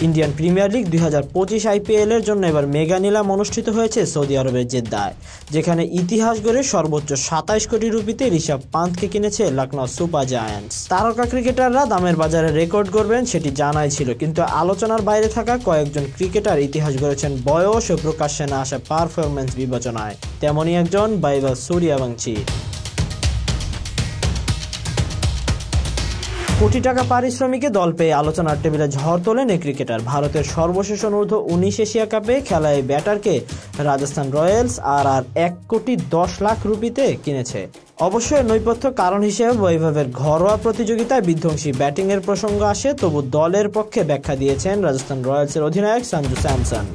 Indian premier league 2025 IPL এর জন্য এবার মেগা নিলাম অনুষ্ঠিত হয়েছে সৌদি আরবের জেদ্দায়, যেখানে ইতিহাস গড়ে সর্বোচ্চ 27 কোটি রুপিতে ঋষভ পান্থকে কিনেছে লখনউ সুপার জায়ান্টস। তারকা ক্রিকেটাররা দামের বাজারে রেকর্ড গড়বেন সেটি জানাই ছিল, কিন্তু আলোচনার বাইরে থাকা কয়েকজন ক্রিকেটার ইতিহাস গড়েছেন বয়স ও প্রকাশ্যে না আসা পারফরম্যান্স বিবেচনায়। তেমনই একজন বৈভব সূর্যবংশী। কোটি টাকা পারিশ্রমিকে দল পেয়ে আলোচনার টেবিলে ঝড় তোলেন এই ক্রিকেটার। ভারতের সর্বশেষ অনূর্ধ্ব 19 এশিয়া কাপে খেলা এই ব্যাটারকে রাজস্থান রয়্যালস আর 1 কোটি 10 লাখ রুপিতে কিনেছে। অবশ্যই নৈপথ্য কারণ হিসেবে বৈভবের ঘরোয়া প্রতিযোগিতায় বিধ্বংসী ব্যাটিংয়ের প্রসঙ্গ আসে, তবু দলের পক্ষে ব্যাখ্যা দিয়েছেন রাজস্থান রয়্যালসের অধিনায়ক সঞ্জু স্যামসন।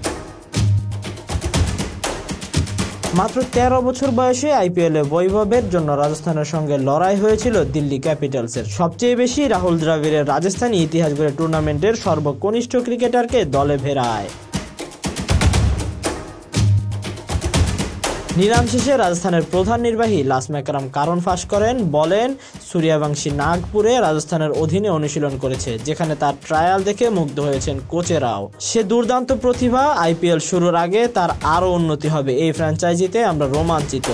মাত্র 13 বছর বয়সে আইপিএলে বৈভবের জন্য রাজস্থানের সঙ্গে লড়াই হয়েছিল দিল্লি ক্যাপিটালসের। সবচেয়ে বেশি রাহুল দ্রাবিড়ের রাজস্থানী ইতিহাস গড়ে টুর্নামেন্টের সর্বকনিষ্ঠ ক্রিকেটারকে দলে ফেরায়। নিলাম শেষে রাজস্থানের প্রধান নির্বাহী লাসমেকরাম কারণ ফাঁস করেন, বলেন সূর্যবংশী নাগপুরে রাজস্থানের অধীনে অনুশীলন করেছে, যেখানে তার ট্রায়াল দেখে মুগ্ধ হয়েছেন কোচেরাও। সে দুর্দান্ত প্রতিভা, আইপিএল শুরুর আগে তার আরও উন্নতি হবে, এই ফ্র্যাঞ্চাইজিতে আমরা রোমাঞ্চিত।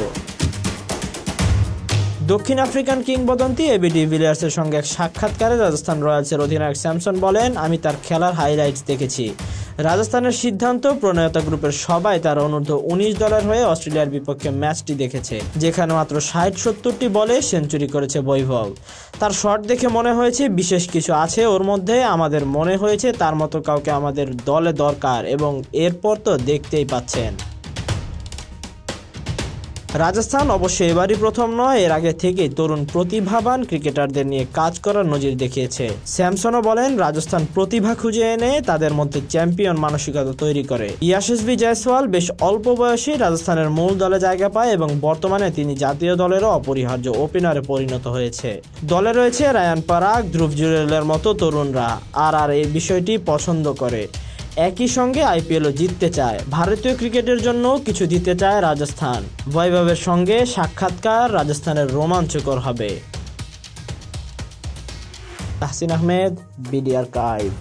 দক্ষিণ আফ্রিকান কিংবদন্তি এবি ডিভিলিয়ার্সের সঙ্গে এক সাক্ষাৎকারে রাজস্থান রয়্যালসের অধিনায়ক স্যামসন বলেন, আমি তার খেলার হাইলাইটস দেখেছি। রাজস্থানের সিদ্ধান্ত প্রণয়তা গ্রুপের সবাই তার অনূর্ধ্ব 19 দলের হয়ে অস্ট্রেলিয়ার বিপক্ষে ম্যাচটি দেখেছে, যেখানে মাত্র 60-70টি বলে সেঞ্চুরি করেছে বৈভব। তার শট দেখে মনে হয়েছে বিশেষ কিছু আছে ওর মধ্যে, আমাদের মনে হয়েছে তার মতো কাউকে আমাদের দলে দরকার, এবং এরপর তো দেখতেই পাচ্ছেন। রাজস্থান অবশ্য এবারই প্রথম নয়, এর আগে থেকেই তরুণ প্রতিভাবান ক্রিকেটারদের নিয়ে কাজ করার নজির দেখিয়েছে। স্যামসনও বলেন, রাজস্থান প্রতিভা খুঁজে এনে তাদের মধ্যে চ্যাম্পিয়ন মানসিকতা তৈরি করে। ইয়াশস্বী জয়সওয়াল বেশ অল্প বয়সে রাজস্থানের মূল দলে জায়গা পায় এবং বর্তমানে তিনি জাতীয় দলেরও অপরিহার্য ওপেনারে পরিণত হয়েছে। দলে রয়েছে রায়ান পরাগ, ধ্রুব জুরেলের মতো তরুণরা, আর এই বিষয়টি পছন্দ করে। একই সঙ্গে আইপিএলও জিততে চায়। ভারতীয় ক্রিকেটের জন্য কিছু দিতে চায় রাজস্থান। বৈভবের সঙ্গে সাক্ষাৎকার রাজস্থানের রোমাঞ্চকর হবে। Tahsin Ahmed, BD archive.